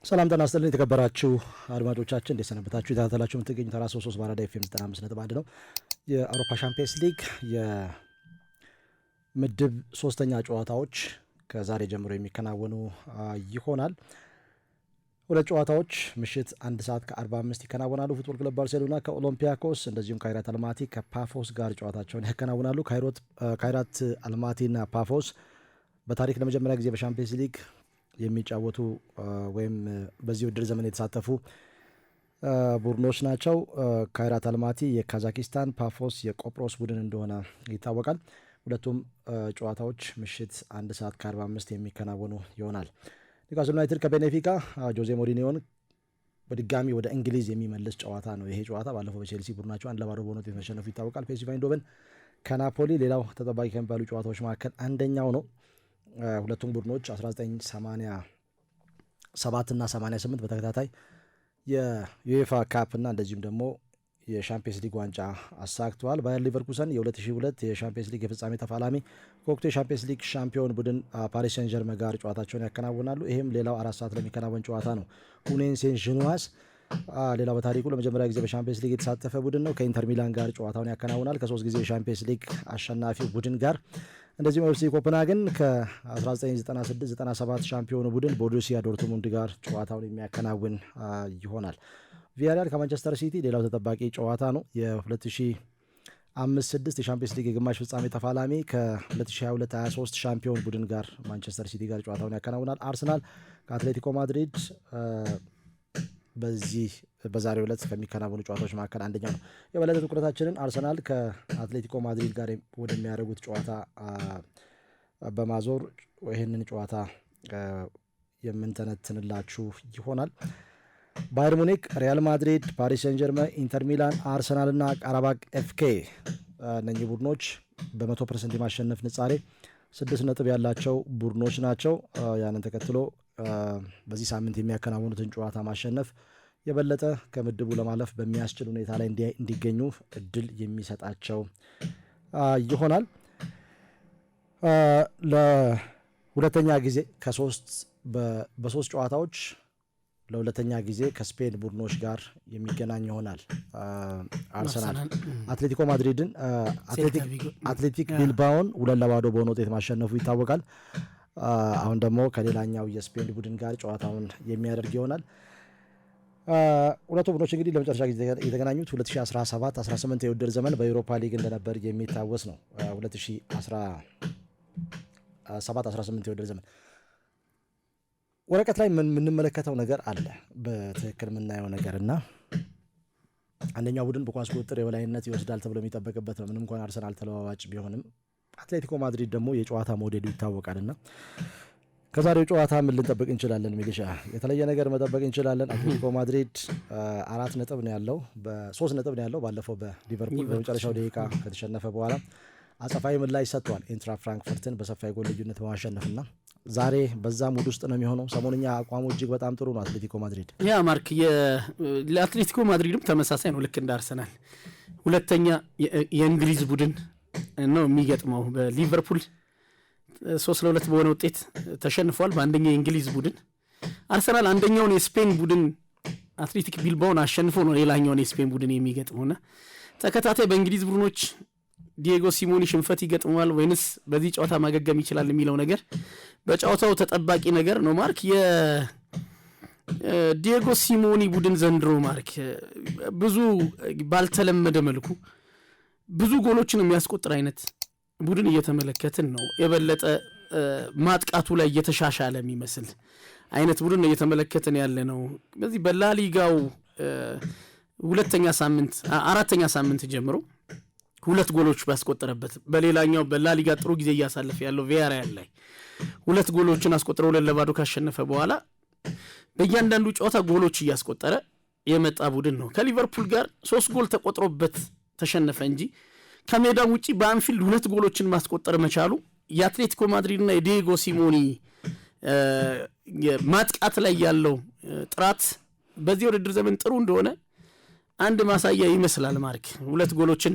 ሰላም ጤና ይስጥልኝ የተከበራችሁ አድማጮቻችን እንደሰነበታችሁ የተከታተላችሁ የምትገኙ ተራ 33 ባራዳ ኤፍኤም 95.1 ነው። የአውሮፓ ሻምፒየንስ ሊግ የምድብ ሶስተኛ ጨዋታዎች ከዛሬ ጀምሮ የሚከናወኑ ይሆናል። ሁለት ጨዋታዎች ምሽት 1:45 ይከናወናሉ። ፉትቦል ክለብ ባርሴሎና ከኦሎምፒያኮስ እንደዚሁም ካይራት አልማቲ ከፓፎስ ጋር ጨዋታቸውን ያከናውናሉ። ካይራት አልማቲና ፓፎስ በታሪክ ለመጀመሪያ ጊዜ በሻምፒየንስ ሊግ የሚጫወቱ ወይም በዚህ ውድድር ዘመን የተሳተፉ ቡድኖች ናቸው። ካይራት አልማቲ የካዛኪስታን፣ ፓፎስ የቆጵሮስ ቡድን እንደሆነ ይታወቃል። ሁለቱም ጨዋታዎች ምሽት 1:45 የሚከናወኑ ይሆናል። ኒውካስል ዩናይትድ ከቤኔፊካ ጆዜ ሞሪኒዮን በድጋሚ ወደ እንግሊዝ የሚመልስ ጨዋታ ነው። ይሄ ጨዋታ ባለፈው በቼልሲ ቡድናቸው 1-0 በሆነ ውጤት መሸነፉ ይታወቃል። ፒኤስቪ አይንድሆቨን ከናፖሊ ሌላው ተጠባቂ ከሚባሉ ጨዋታዎች መካከል አንደኛው ነው። ሁለቱም ቡድኖች 1987 እና 88 በተከታታይ የዩኤፋ ካፕ እና እንደዚሁም ደግሞ የሻምፒየንስ ሊግ ዋንጫ አሳክተዋል። ባየር ሊቨርኩሰን የ2002 የሻምፒየንስ ሊግ የፍጻሜ ተፋላሚ ከወቅቱ የሻምፒየንስ ሊግ ሻምፒዮን ቡድን ፓሪስ ሴን ጀርመን ጋር ጨዋታቸውን ያከናውናሉ። ይህም ሌላው 4 ሰዓት ለሚከናወን ጨዋታ ነው። ኡኔን ሴንት ዥኑዋስ ሌላው በታሪኩ ለመጀመሪያ ጊዜ በሻምፒየንስ ሊግ የተሳተፈ ቡድን ነው። ከኢንተር ሚላን ጋር ጨዋታውን ያከናውናል። ከ3 ጊዜ የሻምፒየንስ ሊግ አሸናፊ ቡድን ጋር እንደዚሁም ኤፍሲ ኮፐንሃገን ከ1996-97 ሻምፒዮኑ ቡድን ቦሩሲያ ዶርትሙንድ ጋር ጨዋታውን የሚያከናውን ይሆናል። ቪያሪያል ከማንቸስተር ሲቲ ሌላው ተጠባቂ ጨዋታ ነው። የ2005-06 የሻምፒየንስ ሊግ የግማሽ ፍጻሜ ተፋላሚ ከ2022-23 ሻምፒዮን ቡድን ጋር ማንቸስተር ሲቲ ጋር ጨዋታውን ያከናውናል። አርሰናል ከአትሌቲኮ ማድሪድ በዛሬው ዕለት ከሚከናወኑ ጨዋታዎች መካከል አንደኛው ነው። የበለጠ ትኩረታችንን አርሰናል ከአትሌቲኮ ማድሪድ ጋር ወደሚያደርጉት ጨዋታ በማዞር ይህንን ጨዋታ የምንተነትንላችሁ ይሆናል። ባየር ሙኒክ፣ ሪያል ማድሪድ፣ ፓሪስ ሴን ጀርመን፣ ኢንተር ሚላን፣ አርሰናል እና ቃራባግ ኤፍኬ እነኚህ ቡድኖች በ100% የማሸነፍ ንጻሬ 6 ነጥብ ያላቸው ቡድኖች ናቸው። ያንን ተከትሎ በዚህ ሳምንት የሚያከናውኑትን ጨዋታ ማሸነፍ የበለጠ ከምድቡ ለማለፍ በሚያስችል ሁኔታ ላይ እንዲገኙ እድል የሚሰጣቸው ይሆናል። ለሁለተኛ ጊዜ በሶስት ጨዋታዎች ለሁለተኛ ጊዜ ከስፔን ቡድኖች ጋር የሚገናኝ ይሆናል። አርሰናል አትሌቲኮ ማድሪድን አትሌቲክ ቢልባውን 2-0 በሆነ ውጤት ማሸነፉ ይታወቃል። አሁን ደግሞ ከሌላኛው የስፔን ቡድን ጋር ጨዋታውን የሚያደርግ ይሆናል። ሁለቱ ቡድኖች እንግዲህ ለመጨረሻ ጊዜ የተገናኙት 2017-18 የውድድር ዘመን በዩሮፓ ሊግ እንደነበር የሚታወስ ነው። 2017-18 የውድድር ዘመን ወረቀት ላይ የምንመለከተው ነገር አለ፣ በትክክል የምናየው ነገር እና አንደኛው ቡድን በኳስ ቁጥጥር የበላይነት ይወስዳል ተብሎ የሚጠበቅበት ነው። ምንም እንኳን አርሰናል ተለዋዋጭ ቢሆንም አትሌቲኮ ማድሪድ ደግሞ የጨዋታ ሞዴሉ ይታወቃልና ከዛሬው ጨዋታ ምን ልንጠብቅ እንችላለን? ሚሊሻ የተለየ ነገር መጠበቅ እንችላለን? አትሌቲኮ ማድሪድ 4 ነጥብ ነው ያለው፣ በ3 ነጥብ ነው ያለው። ባለፈው በሊቨርፑል በመጨረሻው ደቂቃ ከተሸነፈ በኋላ አጸፋዊ ምላሽ ሰጥቷል። ኢንትራ ፍራንክፈርትን በሰፋ የጎል ልዩነት በማሸነፍና ዛሬ በዛ ሙድ ውስጥ ነው የሚሆነው። ሰሞንኛ አቋሙ እጅግ በጣም ጥሩ ነው አትሌቲኮ ማድሪድ። ያ ማርክ ለአትሌቲኮ ማድሪድም ተመሳሳይ ነው። ልክ እንደ አርሰናል ሁለተኛ የእንግሊዝ ቡድን ነው የሚገጥመው። በሊቨርፑል 3-2 በሆነ ውጤት ተሸንፏል በአንደኛ የእንግሊዝ ቡድን። አርሰናል አንደኛውን የስፔን ቡድን አትሌቲክ ቢልባውን አሸንፎ ነው ሌላኛውን የስፔን ቡድን የሚገጥመውና ተከታታይ በእንግሊዝ ቡድኖች ዲየጎ ሲሞኒ ሽንፈት ይገጥመዋል ወይንስ በዚህ ጨዋታ ማገገም ይችላል የሚለው ነገር በጨዋታው ተጠባቂ ነገር ነው። ማርክ የዲየጎ ሲሞኒ ቡድን ዘንድሮ ማርክ ብዙ ባልተለመደ መልኩ ብዙ ጎሎችን የሚያስቆጥር አይነት ቡድን እየተመለከትን ነው። የበለጠ ማጥቃቱ ላይ እየተሻሻለ የሚመስል አይነት ቡድን እየተመለከትን ያለ ነው። በዚህ በላሊጋው አራተኛ ሳምንት ጀምሮ 2 ጎሎች ባስቆጠረበት፣ በሌላኛው በላሊጋ ጥሩ ጊዜ እያሳለፈ ያለው ቪያሪያል ላይ 2 ጎሎችን አስቆጥረው 2-0 ካሸነፈ በኋላ በእያንዳንዱ ጨዋታ ጎሎች እያስቆጠረ የመጣ ቡድን ነው። ከሊቨርፑል ጋር 3 ጎል ተቆጥሮበት ተሸነፈ እንጂ ከሜዳ ውጪ በአንፊልድ 2 ጎሎችን ማስቆጠር መቻሉ የአትሌቲኮ ማድሪድና የዲየጎ ሲሞኒ ማጥቃት ላይ ያለው ጥራት በዚህ ውድድር ዘመን ጥሩ እንደሆነ አንድ ማሳያ ይመስላል። ማርክ 2 ጎሎችን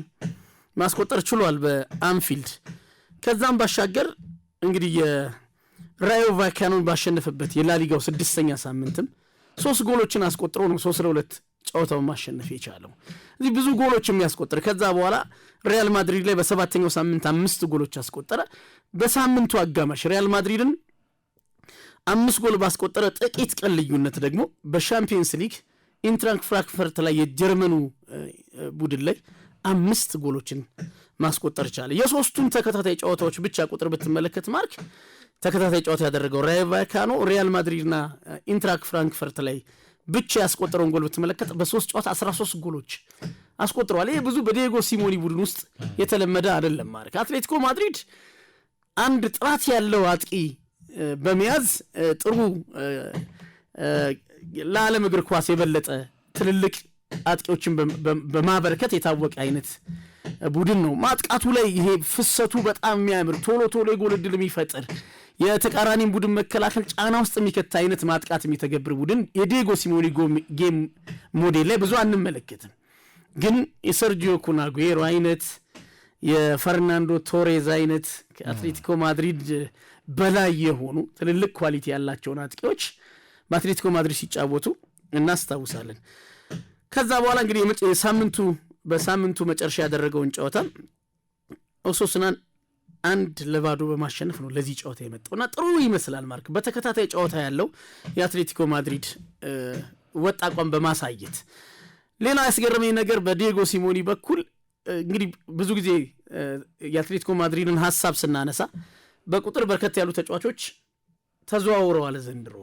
ማስቆጠር ችሏል በአንፊልድ። ከዛም ባሻገር እንግዲህ የራዮ ቫካኖን ባሸነፈበት የላሊጋው 6ኛ ሳምንትም 3 ጎሎችን አስቆጥሮ ነው 3-2 ጨዋታውን ማሸነፍ የቻለው። እዚህ ብዙ ጎሎች የሚያስቆጥር ከዛ በኋላ ሪያል ማድሪድ ላይ በ7ኛው ሳምንት 5 ጎሎች አስቆጠረ። በሳምንቱ አጋማሽ ሪያል ማድሪድን 5 ጎል ባስቆጠረ ጥቂት ቀን ልዩነት ደግሞ በሻምፒየንስ ሊግ ኢንትራንክ ፍራንክፈርት ላይ የጀርመኑ ቡድን ላይ 5 ጎሎችን ማስቆጠር ቻለ። የሶስቱን ተከታታይ ጨዋታዎች ብቻ ቁጥር ብትመለከት ማርክ ተከታታይ ጨዋታ ያደረገው ራዮ ቫይካኖ ሪያል ማድሪድና ኢንትራንክ ፍራንክፈርት ላይ ብቻ ያስቆጠረውን ጎል ብትመለከት በ3 ጨዋታ 13 ጎሎች አስቆጥሯል። ይሄ ብዙ በዲየጎ ሲሞኒ ቡድን ውስጥ የተለመደ አይደለም ማርክ። አትሌቲኮ ማድሪድ አንድ ጥራት ያለው አጥቂ በመያዝ ጥሩ ለዓለም እግር ኳስ የበለጠ ትልልቅ አጥቂዎችን በማበረከት የታወቀ አይነት ቡድን ነው። ማጥቃቱ ላይ ይሄ ፍሰቱ በጣም የሚያምር ቶሎ የጎል ዕድል የሚፈጥር የተቃራኒን ቡድን መከላከል ጫና ውስጥ የሚከታ አይነት ማጥቃት የሚተገብር ቡድን የዲየጎ ሲሞኒ ጌም ሞዴል ላይ ብዙ አንመለከትም። ግን የሰርጂዮ ኩን አጉዌሮ አይነት የፈርናንዶ ቶሬዝ አይነት ከአትሌቲኮ ማድሪድ በላይ የሆኑ ትልልቅ ኳሊቲ ያላቸውን አጥቂዎች በአትሌቲኮ ማድሪድ ሲጫወቱ እናስታውሳለን። ከዛ በኋላ እንግዲህ በሳምንቱ መጨረሻ ያደረገውን ጨዋታ ኦሳሱናን 1-0 በማሸነፍ ነው ለዚህ ጨዋታ የመጣውና ጥሩ ይመስላል ማርክ። በተከታታይ ጨዋታ ያለው የአትሌቲኮ ማድሪድ ወጥ አቋም በማሳየት ሌላ ያስገረመኝ ነገር በዲየጎ ሲሞኒ በኩል እንግዲህ ብዙ ጊዜ የአትሌቲኮ ማድሪድን ሐሳብ ስናነሳ በቁጥር በርከት ያሉ ተጫዋቾች ተዘዋውረዋል ዘንድሮ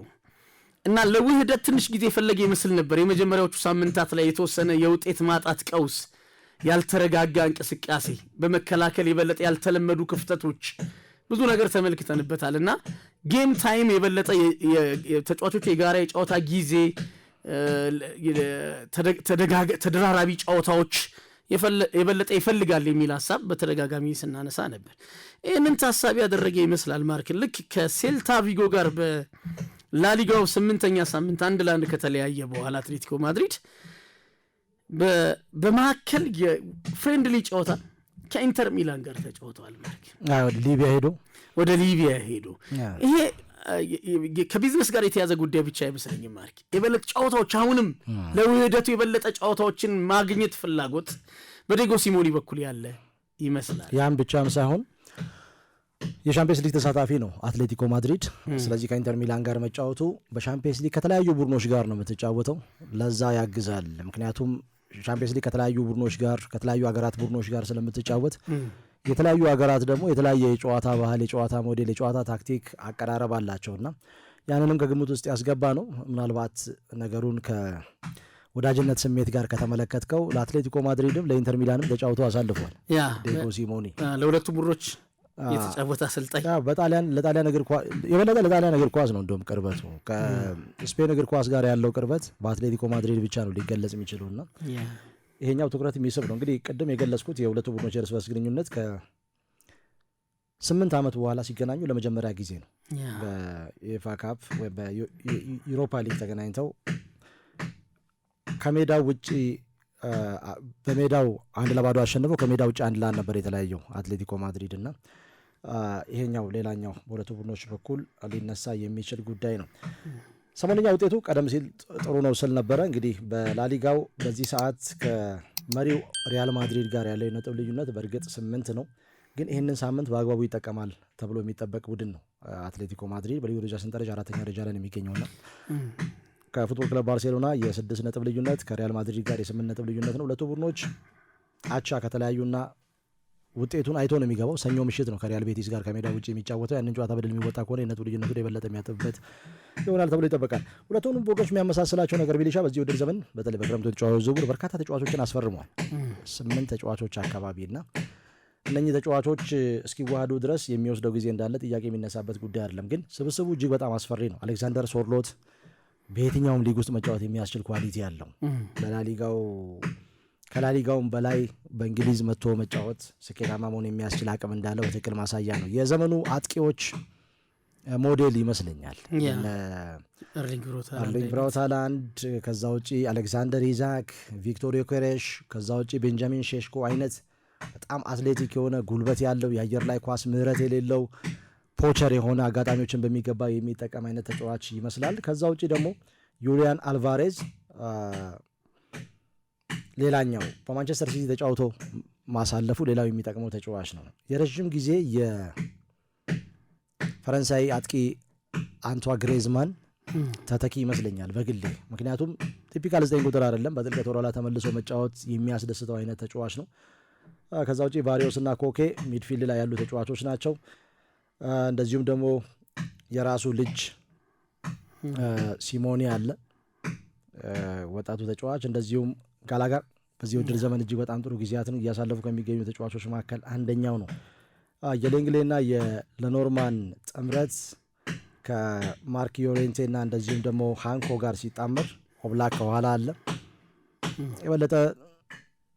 እና ለውህደት ትንሽ ጊዜ ፈለገ ይመስል ነበር። የመጀመሪያዎቹ ሳምንታት ላይ የተወሰነ የውጤት ማጣት ቀውስ፣ ያልተረጋጋ እንቅስቃሴ፣ በመከላከል የበለጠ ያልተለመዱ ክፍተቶች ብዙ ነገር ተመልክተንበታልና ጌም ታይም የበለጠ ተጫዋቾች የጋራ የጨዋታ ጊዜ፣ ተደራራቢ ጨዋታዎች የበለጠ ይፈልጋል የሚል ሐሳብ በተደጋጋሚ ስናነሳ ነበር። ይህንን ታሳቢ ያደረገ ይመስላል ማርክ ልክ ከሴልታ ቪጎ ጋር በላሊጋው 8ኛ ሳምንት 1-1 ከተለያየ በኋላ አትሌቲኮ ማድሪድ በመካከል የፍሬንድሊ ጨዋታ ከኢንተር ሚላን ጋር ተጫውተዋል ማርክ። ወደ ሊቢያ ሄዶ ይሄ ከቢዝነስ ጋር የተያዘ ጉዳይ ብቻ አይመስለኝም ማርክ። የበለጠ ጨዋታዎች አሁንም ለውህደቱ የበለጠ ጨዋታዎችን ማግኘት ፍላጎት በዲየጎ ሲሞኒ በኩል ያለ ይመስላል። ያን ብቻም ሳይሆን የሻምፒየንስ ሊግ ተሳታፊ ነው አትሌቲኮ ማድሪድ። ስለዚህ ከኢንተር ሚላን ጋር መጫወቱ በሻምፒየንስ ሊግ ከተለያዩ ቡድኖች ጋር ነው የምትጫወተው፣ ለዛ ያግዛል። ምክንያቱም ሻምፒየንስ ሊግ ከተለያዩ ቡድኖች ጋር ከተለያዩ ሀገራት ቡድኖች ጋር ስለምትጫወት የተለያዩ ሀገራት ደግሞ የተለያየ የጨዋታ ባህል፣ የጨዋታ ሞዴል፣ የጨዋታ ታክቲክ አቀራረብ አላቸውና ያንንም ከግምት ውስጥ ያስገባ ነው። ምናልባት ነገሩን ከወዳጅነት ስሜት ጋር ከተመለከትከው ለአትሌቲኮ ማድሪድም ለኢንተር ሚላንም ተጫውቶ አሳልፏል ዲየጎ ሲሞኒ። ለሁለቱ ቡድኖች የተጫወተ አሰልጣኝ ለጣሊያን እግር ኳስ ነው እንደውም ቅርበቱ ከስፔን እግር ኳስ ጋር ያለው ቅርበት በአትሌቲኮ ማድሪድ ብቻ ነው ሊገለጽ የሚችለውና ይሄኛው ትኩረት የሚስብ ነው። እንግዲህ ቅድም የገለጽኩት የሁለቱ ቡድኖች የእርስ በርስ ግንኙነት ከ8 ዓመት በኋላ ሲገናኙ ለመጀመሪያ ጊዜ ነው። በዩኤፋ ካፕ ወይ በዩሮፓ ሊግ ተገናኝተው ከሜዳው ውጪ በሜዳው 1-0 አሸንፈው ከሜዳ ውጭ 1-1 ነበር የተለያየው አትሌቲኮ ማድሪድ እና ይሄኛው ሌላኛው በሁለቱ ቡድኖች በኩል ሊነሳ የሚችል ጉዳይ ነው። ሰሞነኛ ውጤቱ ቀደም ሲል ጥሩ ነው ስል ነበረ። እንግዲህ በላሊጋው በዚህ ሰዓት ከመሪው ሪያል ማድሪድ ጋር ያለው የነጥብ ልዩነት በእርግጥ 8 ነው። ግን ይህንን ሳምንት በአግባቡ ይጠቀማል ተብሎ የሚጠበቅ ቡድን ነው አትሌቲኮ ማድሪድ። በልዩ ደረጃ ሰንጠረዥ 4ኛ ደረጃ ላይ ነው የሚገኘውና ከፉትቦል ክለብ ባርሴሎና የ6 ነጥብ ልዩነት ከሪያል ማድሪድ ጋር የ8 ነጥብ ልዩነት ነው። ሁለቱ ቡድኖች አቻ ከተለያዩና ውጤቱን አይቶ ነው የሚገባው። ሰኞ ምሽት ነው ከሪያል ቤቲስ ጋር ከሜዳ ውጭ የሚጫወተው። ያንን ጨዋታ በድል የሚወጣ ከሆነ የነጥብ ልዩነቱን የበለጠ የሚያጥብበት ይሆናል ተብሎ ይጠበቃል። ሁለቱንም ቡድኖች የሚያመሳስላቸው ነገር ቢሊሻ በዚህ ውድድር ዘመን በተለይ በክረምቱ ተጫዋቾች ዝውውር በርካታ ተጫዋቾችን አስፈርሟል። 8 ተጫዋቾች አካባቢና እነኚህ ተጫዋቾች እስኪዋሃዱ ድረስ የሚወስደው ጊዜ እንዳለ ጥያቄ የሚነሳበት ጉዳይ አይደለም። ግን ስብስቡ እጅግ በጣም አስፈሪ ነው። አሌክሳንደር ሶርሎት በየትኛውም ሊግ ውስጥ መጫወት የሚያስችል ኳሊቲ ያለው ከላሊጋውም በላይ በእንግሊዝ መጥቶ መጫወት ስኬታማ መሆን የሚያስችል አቅም እንዳለው በትክክል ማሳያ ነው። የዘመኑ አጥቂዎች ሞዴል ይመስለኛል። አርሊንግ ብራውት ሃላንድ፣ ከዛ ውጪ አሌክሳንደር ኢዛክ፣ ቪክቶር ዮኬሬሽ፣ ከዛ ውጪ ቤንጃሚን ሼሽኮ አይነት በጣም አትሌቲክ የሆነ ጉልበት ያለው የአየር ላይ ኳስ ምህረት የሌለው ፖቸር የሆነ አጋጣሚዎችን በሚገባ የሚጠቀም አይነት ተጫዋች ይመስላል። ከዛ ውጪ ደግሞ ዩሊያን አልቫሬዝ ሌላኛው በማንቸስተር ሲቲ ተጫውቶ ማሳለፉ ሌላው የሚጠቅመው ተጫዋች ነው። የረጅም ጊዜ የፈረንሳይ አጥቂ አንቷ ግሬዝማን ተተኪ ይመስለኛል በግሌ። ምክንያቱም ቲፒካል 9 ቁጥር አይደለም፣ በጥልቀት ወደኋላ ተመልሶ መጫወት የሚያስደስተው አይነት ተጫዋች ነው። ከዛ ውጪ ቫሪዮስ እና ኮኬ ሚድፊልድ ላይ ያሉ ተጫዋቾች ናቸው። እንደዚሁም ደግሞ የራሱ ልጅ ሲሞኒ አለ ወጣቱ ተጫዋች። እንደዚሁም ጋላጋር በዚህ ውድድር ዘመን እጅግ በጣም ጥሩ ጊዜያትን እያሳለፉ ከሚገኙ ተጫዋቾች መካከል አንደኛው ነው። የሌንግሌና የለኖርማን ጥምረት ከማርክ ዮሬንቴ እና እንደዚሁም ደግሞ ሃንኮ ጋር ሲጣመር ኦብላክ ከኋላ አለ። የበለጠ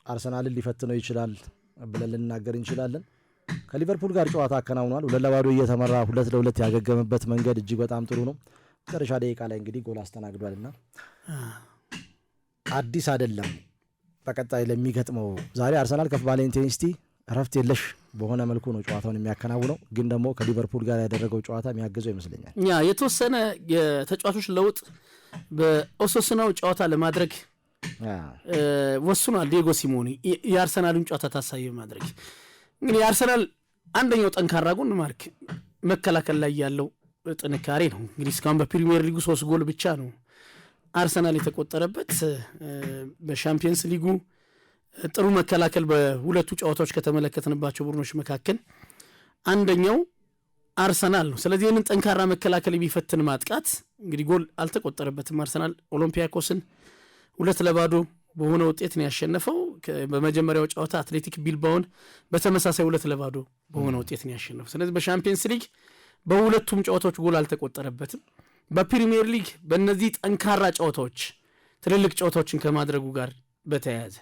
አርሰናልን ሊፈትነው ይችላል ብለን ልናገር እንችላለን። ከሊቨርፑል ጋር ጨዋታ አከናውኗል። 2-0 እየተመራ 2-2 ያገገመበት መንገድ እጅግ በጣም ጥሩ ነው። መጨረሻ ደቂቃ ላይ እንግዲህ ጎል አስተናግዷልና አዲስ አይደለም በቀጣይ ለሚገጥመው። ዛሬ አርሰናል ከፍ ባለ ኢንቴንሲቲ እረፍት የለሽ በሆነ መልኩ ነው ጨዋታውን የሚያከናውነው። ግን ደግሞ ከሊቨርፑል ጋር ያደረገው ጨዋታ የሚያገዘው ይመስለኛል። የተወሰነ የተጫዋቾች ለውጥ በኦሶስናው ጨዋታ ለማድረግ ወስኗል ዲየጎ ሲሞኒ የአርሰናልን ጨዋታ ታሳቢ ማድረግ። እንግዲህ የአርሰናል አንደኛው ጠንካራ ጎን ማርክ መከላከል ላይ ያለው ጥንካሬ ነው። እንግዲህ እስካሁን በፕሪሚየር ሊጉ 3 ጎል ብቻ ነው አርሰናል የተቆጠረበት። በሻምፒየንስ ሊጉ ጥሩ መከላከል በሁለቱ ጨዋታዎች ከተመለከትንባቸው ቡድኖች መካከል አንደኛው አርሰናል ነው። ስለዚህ ይህንን ጠንካራ መከላከል የሚፈትን ማጥቃት እንግዲህ ጎል አልተቆጠረበትም። አርሰናል ኦሎምፒያኮስን 2-0 በሆነ ውጤት ነው ያሸነፈው። በመጀመሪያው ጨዋታ አትሌቲክ ቢልባውን በተመሳሳይ 2-0 በሆነ ውጤት ነው ያሸነፈው። ስለዚህ በሻምፒየንስ ሊግ በሁለቱም ጨዋታዎች ጎል አልተቆጠረበትም። በፕሪሚየር ሊግ በእነዚህ ጠንካራ ጨዋታዎች ትልልቅ ጨዋታዎችን ከማድረጉ ጋር በተያያዘ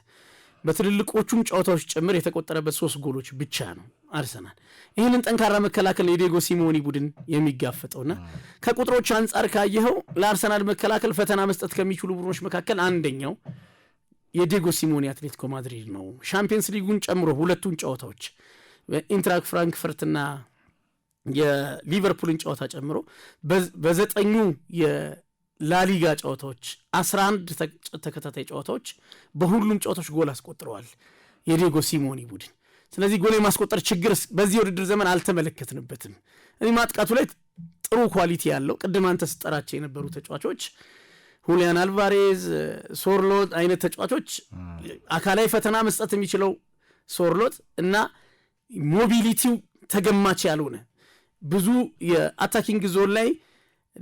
በትልልቆቹም ጨዋታዎች ጭምር የተቆጠረበት 3 ጎሎች ብቻ ነው አርሰናል። ይህንን ጠንካራ መከላከል የዲየጎ ሲሞኒ ቡድን የሚጋፈጠውና ከቁጥሮች አንጻር ካየኸው ለአርሰናል መከላከል ፈተና መስጠት ከሚችሉ ቡድኖች መካከል አንደኛው የዲየጎ ሲሞኒ አትሌቲኮ ማድሪድ ነው። ሻምፒየንስ ሊጉን ጨምሮ ሁለቱን ጨዋታዎች በኢንትራክ ፍራንክፈርትና የሊቨርፑልን ጨዋታ ጨምሮ በ9ኙ የላሊጋ ጨዋታዎች 11 ተከታታይ ጨዋታዎች በሁሉም ጨዋታዎች ጎል አስቆጥረዋል የዲየጎ ሲሞኒ ቡድን። ስለዚህ ጎል የማስቆጠር ችግር በዚህ ውድድር ዘመን አልተመለከትንበትም። እኔ ማጥቃቱ ላይ ጥሩ ኳሊቲ ያለው ቅድም አንተ ስጠራቸው የነበሩ ተጫዋቾች ሁሊያን አልቫሬዝ፣ ሶርሎት አይነት ተጫዋቾች አካላዊ ፈተና መስጠት የሚችለው ሶርሎት እና ሞቢሊቲው ተገማች ያልሆነ ብዙ የአታኪንግ ዞን ላይ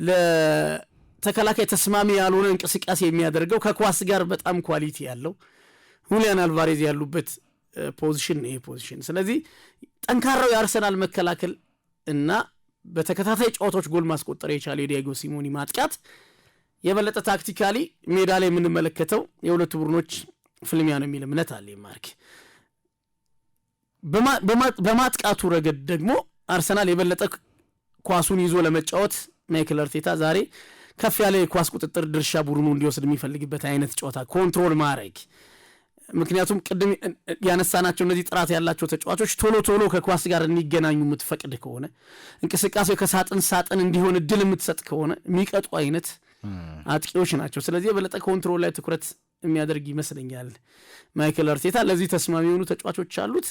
ለተከላካይ ተስማሚ ያልሆነ እንቅስቃሴ የሚያደርገው ከኳስ ጋር በጣም ኳሊቲ ያለው ሁሊያን አልቫሬዝ ያሉበት ፖዚሽን ነው ይሄ ፖዚሽን። ስለዚህ ጠንካራው የአርሰናል መከላከል እና በተከታታይ ጨዋታዎች ጎል ማስቆጠር የቻለ የዲየጎ ሲሞኒ ማጥቃት የበለጠ ታክቲካሊ ሜዳ ላይ የምንመለከተው የሁለቱ ቡድኖች ፍልሚያ ነው የሚል እምነት አለ ማርክ። በማጥቃቱ ረገድ ደግሞ አርሰናል የበለጠ ኳሱን ይዞ ለመጫወት ማይክል አርቴታ ዛሬ ከፍ ያለ የኳስ ቁጥጥር ድርሻ ቡድኑ እንዲወስድ የሚፈልግበት አይነት ጨዋታ ኮንትሮል ማድረግ። ምክንያቱም ቅድም ያነሳናቸው እነዚህ ጥራት ያላቸው ተጫዋቾች ቶሎ ከኳስ ጋር እንዲገናኙ የምትፈቅድ ከሆነ እንቅስቃሴው ከሳጥን ሳጥን እንዲሆን እድል የምትሰጥ ከሆነ የሚቀጡ አይነት አጥቂዎች ናቸው። ስለዚህ የበለጠ ኮንትሮል ላይ ትኩረት የሚያደርግ ይመስለኛል ማይክል አርቴታ። ለዚህ ተስማሚ የሆኑ ተጫዋቾች አሉት።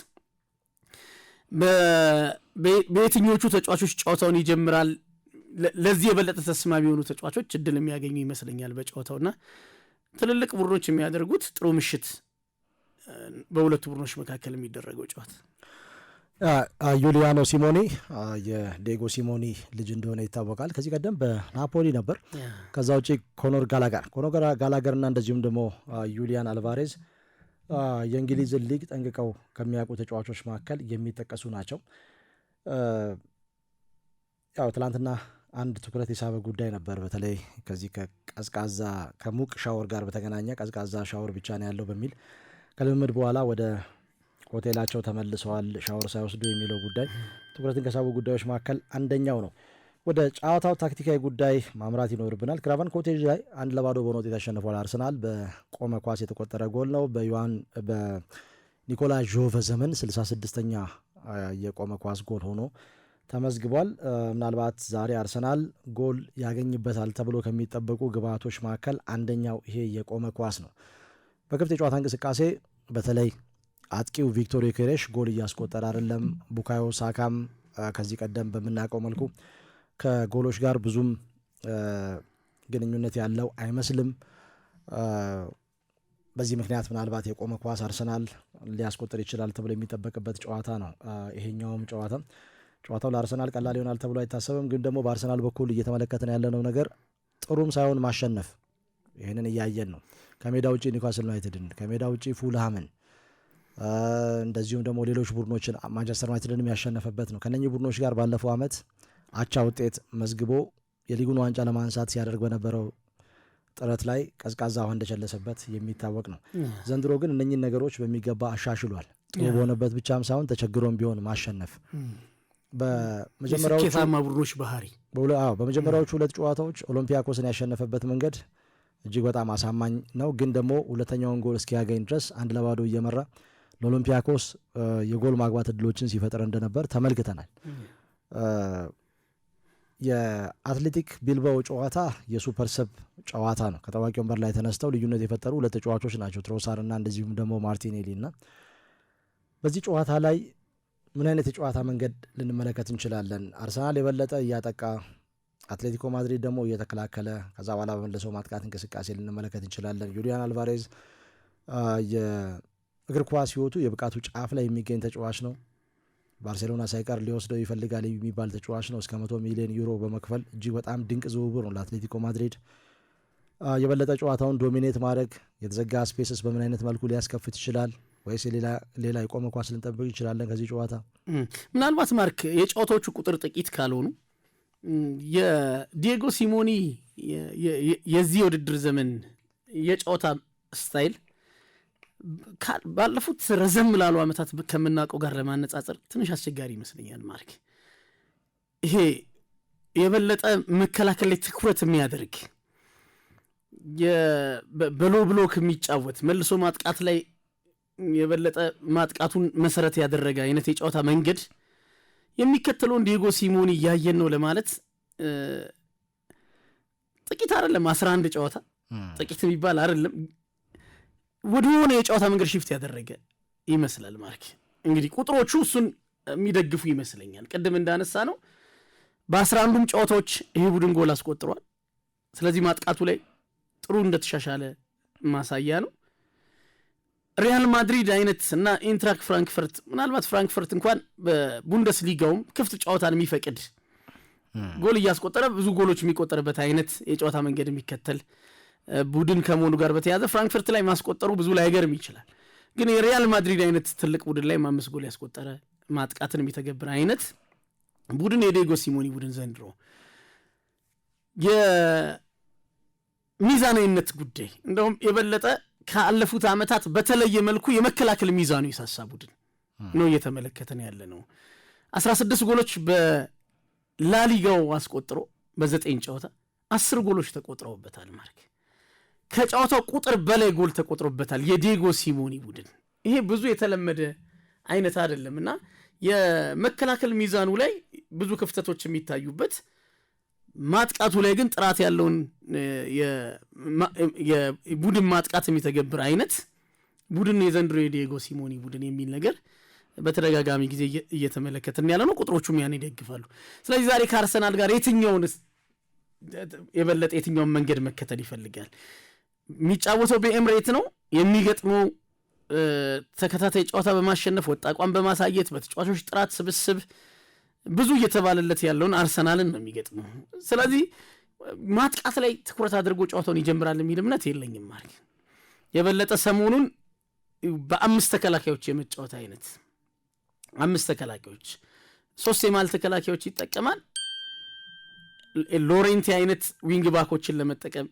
በየትኞቹ ተጫዋቾች ጨዋታውን ይጀምራል? ለዚህ የበለጠ ተስማሚ የሆኑ ተጫዋቾች እድል የሚያገኙ ይመስለኛል በጨዋታውና ትልልቅ ቡድኖች የሚያደርጉት ጥሩ ምሽት በሁለቱ ቡድኖች መካከል የሚደረገው ጨዋታ። ዩሊያኖ ሲሞኒ የዲየጎ ሲሞኒ ልጅ እንደሆነ ይታወቃል። ከዚህ ቀደም በናፖሊ ነበር። ከዛ ውጪ ኮኖር ጋላገር እና እንደዚሁም ደግሞ ዩሊያን አልቫሬዝ የእንግሊዝን ሊግ ጠንቅቀው ከሚያውቁ ተጫዋቾች መካከል የሚጠቀሱ ናቸው። ያው ትላንትና አንድ ትኩረት የሳበ ጉዳይ ነበር። በተለይ ከዚህ ከቀዝቃዛ ከሙቅ ሻወር ጋር በተገናኘ ቀዝቃዛ ሻወር ብቻ ነው ያለው በሚል ከልምምድ በኋላ ወደ ሆቴላቸው ተመልሰዋል ሻወር ሳይወስዱ የሚለው ጉዳይ ትኩረትን ከሳቡ ጉዳዮች መካከል አንደኛው ነው። ወደ ጨዋታው ታክቲካዊ ጉዳይ ማምራት ይኖርብናል። ክራቫን ኮቴጅ ላይ 1-0 በሆነ ውጤት አሸንፏል አርሰናል። በቆመ ኳስ የተቆጠረ ጎል ነው። በኒኮላ ጆቨ ዘመን 66ኛ የቆመ ኳስ ጎል ሆኖ ተመዝግቧል። ምናልባት ዛሬ አርሰናል ጎል ያገኝበታል ተብሎ ከሚጠበቁ ግብዓቶች መካከል አንደኛው ይሄ የቆመ ኳስ ነው። በክፍት የጨዋታ እንቅስቃሴ በተለይ አጥቂው ቪክቶር ዮኬሬሽ ጎል እያስቆጠረ አይደለም። ቡካዮ ሳካም ከዚህ ቀደም በምናውቀው መልኩ ከጎሎች ጋር ብዙም ግንኙነት ያለው አይመስልም። በዚህ ምክንያት ምናልባት የቆመ ኳስ አርሰናል ሊያስቆጥር ይችላል ተብሎ የሚጠበቅበት ጨዋታ ነው። ይሄኛውም ጨዋታው ለአርሰናል ቀላል ይሆናል ተብሎ አይታሰብም። ግን ደግሞ በአርሰናል በኩል እየተመለከትን ያለነው ነገር ጥሩም ሳይሆን ማሸነፍ፣ ይህንን እያየን ነው። ከሜዳ ውጭ ኒውካስል ዩናይትድን፣ ከሜዳ ውጭ ፉልሃምን፣ እንደዚሁም ደግሞ ሌሎች ቡድኖችን ማንቸስተር ዩናይትድንም ያሸነፈበት ነው። ከነኚህ ቡድኖች ጋር ባለፈው ዓመት አቻ ውጤት መዝግቦ የሊጉን ዋንጫ ለማንሳት ሲያደርግ በነበረው ጥረት ላይ ቀዝቃዛ ውሃ እንደቸለሰበት የሚታወቅ ነው። ዘንድሮ ግን እነኚህን ነገሮች በሚገባ አሻሽሏል። ጥሩ በሆነበት ብቻም ሳይሆን ተቸግሮም ቢሆን ማሸነፍ በመጀመሪያዎቹ ቡድኖች ባህሪ በመጀመሪያዎቹ 2 ጨዋታዎች ኦሎምፒያኮስን ያሸነፈበት መንገድ እጅግ በጣም አሳማኝ ነው። ግን ደግሞ ሁለተኛውን ጎል እስኪያገኝ ድረስ 1-0 እየመራ ለኦሎምፒያኮስ የጎል ማግባት እድሎችን ሲፈጥር እንደነበር ተመልክተናል። የአትሌቲክ ቢልባኦ ጨዋታ የሱፐር ሰብ ጨዋታ ነው። ከታዋቂ ወንበር ላይ ተነስተው ልዩነት የፈጠሩ 2 ተጫዋቾች ናቸው፣ ትሮሳር እና እንደዚሁም ደግሞ ማርቲኔሊ እና በዚህ ጨዋታ ላይ ምን አይነት የጨዋታ መንገድ ልንመለከት እንችላለን? አርሰናል የበለጠ እያጠቃ፣ አትሌቲኮ ማድሪድ ደግሞ እየተከላከለ፣ ከዛ በኋላ በመለሰው ማጥቃት እንቅስቃሴ ልንመለከት እንችላለን። ዩሊያን አልቫሬዝ የእግር ኳስ ሕይወቱ የብቃቱ ጫፍ ላይ የሚገኝ ተጫዋች ነው። ባርሴሎና ሳይቀር ሊወስደው ይፈልጋል የሚባል ተጫዋች ነው። እስከ 100 ሚሊዮን ዩሮ በመክፈል እጅግ በጣም ድንቅ ዝውውር ነው ለአትሌቲኮ ማድሪድ። የበለጠ ጨዋታውን ዶሚኔት ማድረግ፣ የተዘጋ ስፔስስ በምን አይነት መልኩ ሊያስከፍት ይችላል? ወይስ ሌላ የቆመ ኳስ ልንጠብቅ ይችላለን ከዚህ ጨዋታ? ምናልባት ማርክ የጨዋታዎቹ ቁጥር ጥቂት ካልሆኑ የዲየጎ ሲሞኒ የዚህ የውድድር ዘመን የጨዋታ ስታይል ባለፉት ረዘም ላሉ ዓመታት ከምናውቀው ጋር ለማነጻጸር ትንሽ አስቸጋሪ ይመስለኛል። ማርክ ይሄ የበለጠ መከላከል ላይ ትኩረት የሚያደርግ በሎ ብሎክ የሚጫወት መልሶ ማጥቃት ላይ የበለጠ ማጥቃቱን መሰረት ያደረገ አይነት የጨዋታ መንገድ የሚከተለውን ዲየጎ ሲሞኒ እያየን ነው ለማለት ጥቂት አይደለም። 11 ጨዋታ ጥቂት የሚባል አይደለም። ወደሆነ የጨዋታ መንገድ ሽፍት ያደረገ ይመስላል። ማርክ እንግዲህ ቁጥሮቹ እሱን የሚደግፉ ይመስለኛል። ቅድም እንዳነሳ ነው በ11ዱም ጨዋታዎች ይሄ ቡድን ጎል አስቆጥሯል። ስለዚህ ማጥቃቱ ላይ ጥሩ እንደተሻሻለ ማሳያ ነው። ሪያል ማድሪድ አይነት እና ኢንትራክ ፍራንክፈርት፣ ምናልባት ፍራንክፈርት እንኳን በቡንደስሊጋውም ክፍት ጨዋታን የሚፈቅድ ጎል እያስቆጠረ ብዙ ጎሎች የሚቆጠርበት አይነት የጨዋታ መንገድ የሚከተል ቡድን ከመሆኑ ጋር በተያዘ ፍራንክፈርት ላይ ማስቆጠሩ ብዙ ላይ አይገርም ይችላል። ግን የሪያል ማድሪድ አይነት ትልቅ ቡድን ላይ 5 ጎል ያስቆጠረ ማጥቃትን የሚተገብር አይነት ቡድን የዲየጎ ሲሞኒ ቡድን ዘንድሮ የሚዛናዊነት ጉዳይ እንደውም የበለጠ ካለፉት ዓመታት በተለየ መልኩ የመከላከል ሚዛኑ የሳሳ ቡድን ነው እየተመለከተን ያለ ነው። 16 ጎሎች በላሊጋው አስቆጥሮ በ9 ጨዋታ 10 ጎሎች ተቆጥረውበታል። ማርክ ከጨዋታው ቁጥር በላይ ጎል ተቆጥሮበታል የዲየጎ ሲሞኒ ቡድን። ይሄ ብዙ የተለመደ አይነት አይደለም እና የመከላከል ሚዛኑ ላይ ብዙ ክፍተቶች የሚታዩበት፣ ማጥቃቱ ላይ ግን ጥራት ያለውን የቡድን ማጥቃት የሚተገብር አይነት ቡድን የዘንድሮ የዲየጎ ሲሞኒ ቡድን የሚል ነገር በተደጋጋሚ ጊዜ እየተመለከትን ያለ ነው። ቁጥሮቹም ያን ይደግፋሉ። ስለዚህ ዛሬ ከአርሰናል ጋር የበለጠ የትኛውን መንገድ መከተል ይፈልጋል? የሚጫወተው በኤምሬት ነው። የሚገጥመው ተከታታይ ጨዋታ በማሸነፍ ወጥ አቋም በማሳየት በተጫዋቾች ጥራት ስብስብ ብዙ እየተባለለት ያለውን አርሰናልን ነው የሚገጥመው። ስለዚህ ማጥቃት ላይ ትኩረት አድርጎ ጨዋታውን ይጀምራል የሚል እምነት የለኝም። ማለት የበለጠ ሰሞኑን በ5 ተከላካዮች የመጫወት አይነት 5 ተከላካዮች 3 የማል ተከላካዮች ይጠቀማል። ሎሬንቲ አይነት ዊንግ ባኮችን ለመጠቀም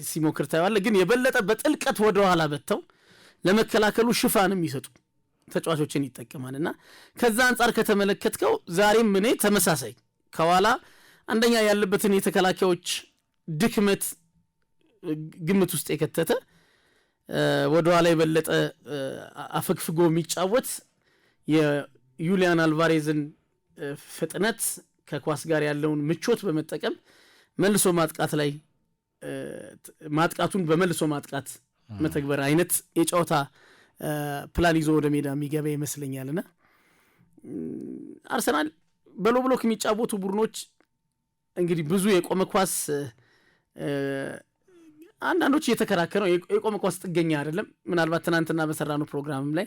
ሲሞክር ታያለ። ግን የበለጠ በጥልቀት ወደ ኋላ በተው ለመከላከሉ ሽፋን የሚሰጡ ተጫዋቾችን ይጠቀማልና ከዛ አንጻር ከተመለከትከው ዛሬም እኔ ተመሳሳይ ከኋላ አንደኛ ያለበትን የተከላካዮች ድክመት ግምት ውስጥ የከተተ ወደ ኋላ የበለጠ አፈግፍጎ የሚጫወት የዩሊያን አልቫሬዝን ፍጥነት ከኳስ ጋር ያለውን ምቾት በመጠቀም መልሶ ማጥቃት ላይ ማጥቃቱን በመልሶ ማጥቃት መተግበር አይነት የጨዋታ ፕላን ይዞ ወደ ሜዳ የሚገባ ይመስለኛልና አርሰናል በሎ ብሎክ የሚጫወቱ ቡድኖች እንግዲህ ብዙ የቆመ ኳስ አንዳንዶች እየተከራከረው የቆመ ኳስ ጥገኛ አይደለም። ምናልባት ትናንትና በሰራነው ፕሮግራምም ላይ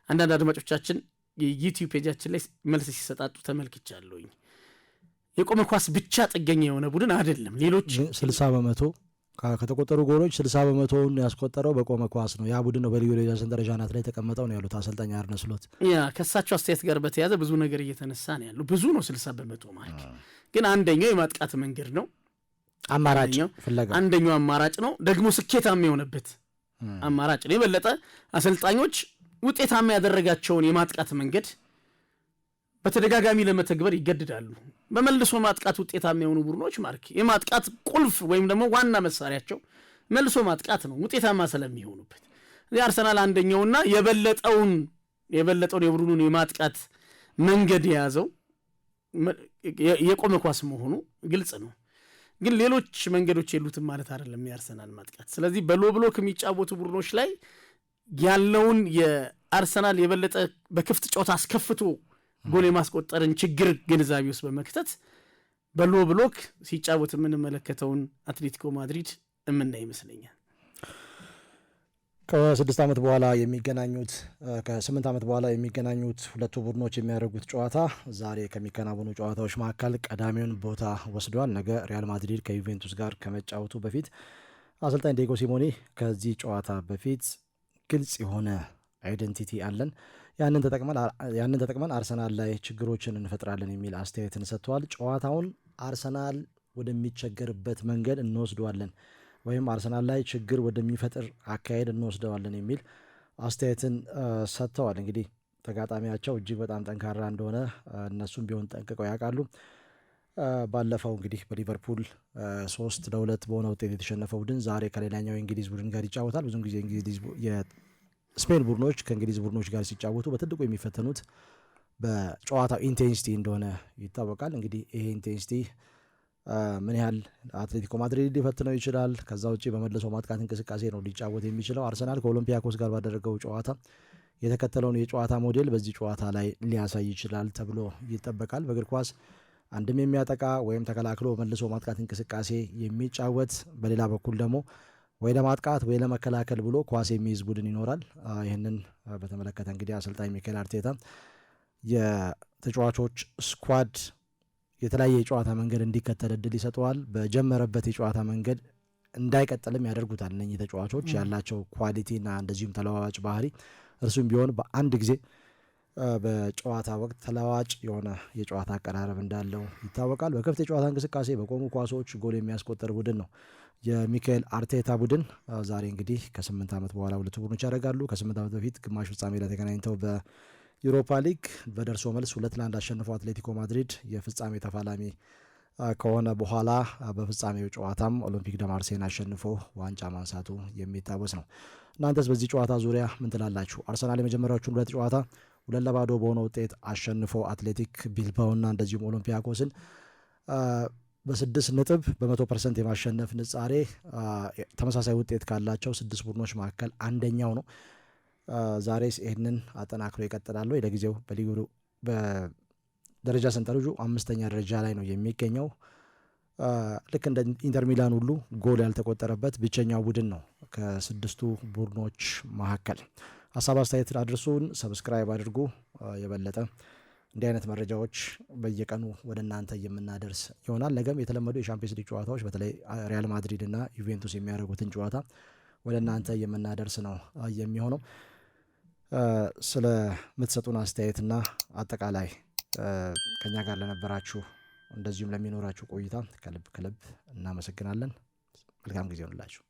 አንዳንድ አድማጮቻችን የዩቲዩብ ፔጃችን ላይ መልስ ሲሰጣጡ ተመልክቻለሁኝ። የቆመ ኳስ ብቻ ጥገኛ የሆነ ቡድን አይደለም። ሌሎች 60% ከተቆጠሩ ጎሎች 60%ውን ያስቆጠረው በቆመ ኳስ ነው። ያ ቡድን ነው በልዩ ደረጃ ሰንጠረዥ አናት ላይ ተቀመጠው ነው ያሉት አሰልጣኝ አርነ ስሎት። ከእሳቸው አስተያየት ጋር በተያያዘ ብዙ ነገር እየተነሳ ነው ያለው። ብዙ ነው 60% ማለት ግን አንደኛው የማጥቃት መንገድ ነው፣ አማራጭ ፍለጋ አንደኛው አማራጭ ነው፣ ደግሞ ስኬታማ የሆነበት አማራጭ ነው። የበለጠ አሰልጣኞች ውጤታማ ያደረጋቸውን የማጥቃት መንገድ በተደጋጋሚ ለመተግበር ይገድዳሉ። በመልሶ ማጥቃት ውጤታማ የሆኑ ቡድኖች ማርክ የማጥቃት ቁልፍ ወይም ደግሞ ዋና መሳሪያቸው መልሶ ማጥቃት ነው፣ ውጤታማ ስለሚሆኑበት። አርሰናል አንደኛውና የበለጠውን የቡድኑን የማጥቃት መንገድ የያዘው የቆመ ኳስ መሆኑ ግልጽ ነው። ግን ሌሎች መንገዶች የሉትም ማለት አይደለም የአርሰናል ማጥቃት። ስለዚህ በሎ ብሎክ የሚጫወቱ ቡድኖች ላይ ያለውን የአርሰናል የበለጠ በክፍት ጨዋታ አስከፍቶ ጎል የማስቆጠርን ችግር ግንዛቤ ውስጥ በመክተት በሎ ብሎክ ሲጫወት የምንመለከተውን አትሌቲኮ ማድሪድ የምናይ ይመስለኛል። ከ8 ዓመት በኋላ የሚገናኙት ሁለቱ ቡድኖች የሚያደርጉት ጨዋታ ዛሬ ከሚከናወኑ ጨዋታዎች መካከል ቀዳሚውን ቦታ ወስዷል። ነገ ሪያል ማድሪድ ከዩቬንቱስ ጋር ከመጫወቱ በፊት አሰልጣኝ ዲየጎ ሲሞኔ ከዚህ ጨዋታ በፊት ግልጽ የሆነ አይደንቲቲ አለን፣ ያንን ተጠቅመን አርሰናል ላይ ችግሮችን እንፈጥራለን የሚል አስተያየትን ሰጥተዋል። ጨዋታውን አርሰናል ወደሚቸገርበት መንገድ እንወስደዋለን ወይም አርሰናል ላይ ችግር ወደሚፈጥር አካሄድ እንወስደዋለን የሚል አስተያየትን ሰጥተዋል። እንግዲህ ተጋጣሚያቸው እጅግ በጣም ጠንካራ እንደሆነ እነሱም ቢሆን ጠንቅቀው ያውቃሉ። ባለፈው እንግዲህ በሊቨርፑል 3-2 በሆነ ውጤት የተሸነፈው ቡድን ዛሬ ከሌላኛው የእንግሊዝ ቡድን ጋር ይጫወታል። ብዙን ጊዜ የስፔን ቡድኖች ከእንግሊዝ ቡድኖች ጋር ሲጫወቱ በትልቁ የሚፈተኑት በጨዋታው ኢንቴንሲቲ እንደሆነ ይታወቃል። እንግዲህ ይሄ ኢንቴንሲቲ ምን ያህል አትሌቲኮ ማድሪድ ሊፈትነው ይችላል? ከዛ ውጭ በመለሶ ማጥቃት እንቅስቃሴ ነው ሊጫወት የሚችለው። አርሰናል ከኦሎምፒያኮስ ጋር ባደረገው ጨዋታ የተከተለውን የጨዋታ ሞዴል በዚህ ጨዋታ ላይ ሊያሳይ ይችላል ተብሎ ይጠበቃል። በእግር ኳስ አንድም የሚያጠቃ ወይም ተከላክሎ በመልሶ ማጥቃት እንቅስቃሴ የሚጫወት፣ በሌላ በኩል ደግሞ ወይ ለማጥቃት ወይ ለመከላከል ብሎ ኳስ የሚይዝ ቡድን ይኖራል። ይህንን በተመለከተ እንግዲህ አሰልጣኝ ሚኬል አርቴታ የተጫዋቾች ስኳድ የተለያየ የጨዋታ መንገድ እንዲከተል እድል ይሰጠዋል። በጀመረበት የጨዋታ መንገድ እንዳይቀጥልም ያደርጉታል። እነኚህ ተጫዋቾች ያላቸው ኳሊቲና እንደዚሁም ተለዋዋጭ ባህሪ እርሱም ቢሆን በአንድ ጊዜ በጨዋታ ወቅት ተለዋዋጭ የሆነ የጨዋታ አቀራረብ እንዳለው ይታወቃል። በክፍት የጨዋታ እንቅስቃሴ በቆሙ ኳሶች ጎል የሚያስቆጠር ቡድን ነው የሚኬል አርቴታ ቡድን። ዛሬ እንግዲህ ከ8 ዓመት በኋላ ሁለቱ ቡድኖች ያደርጋሉ። ከ8 ዓመት በፊት ግማሽ ፍጻሜ ላይ ተገናኝተው በዩሮፓ ሊግ በደርሶ መልስ 2-1 አሸንፈው አትሌቲኮ ማድሪድ የፍጻሜ ተፋላሚ ከሆነ በኋላ በፍጻሜው ጨዋታም ኦሎምፒክ ደ ማርሴይን አሸንፎ ዋንጫ ማንሳቱ የሚታወስ ነው። እናንተስ በዚህ ጨዋታ ዙሪያ ምን ትላላችሁ? አርሰናል የመጀመሪያዎቹን 2 ጨዋታ 2-0 በሆነ ውጤት አሸንፎ አትሌቲክ ቢልባውና እንደዚሁም ኦሎምፒያኮስን በ6 ነጥብ በ100% የማሸነፍ ንጻሬ ተመሳሳይ ውጤት ካላቸው 6 ቡድኖች መካከል አንደኛው ነው። ዛሬስ ይህንን አጠናክሮ ይቀጥላሉ? ለጊዜው በሊጉ በደረጃ ሰንጠረዡ 5ኛ ደረጃ ላይ ነው የሚገኘው። ልክ እንደ ኢንተር ሚላን ሁሉ ጎል ያልተቆጠረበት ብቸኛው ቡድን ነው ከ6ቱ ቡድኖች መካከል። ሀሳብ አስተያየት አድርሱን፣ ሰብስክራይብ አድርጉ። የበለጠ እንዲህ አይነት መረጃዎች በየቀኑ ወደ እናንተ የምናደርስ ይሆናል። ነገም የተለመዱ የሻምፒየንስ ሊግ ጨዋታዎች በተለይ ሪያል ማድሪድ እና ዩቬንቱስ የሚያደርጉትን ጨዋታ ወደ እናንተ የምናደርስ ነው የሚሆነው። ስለምትሰጡን አስተያየትና አጠቃላይ ከኛ ጋር ለነበራችሁ እንደዚሁም ለሚኖራችሁ ቆይታ ከልብ እናመሰግናለን። መልካም ጊዜ ሆንላችሁ።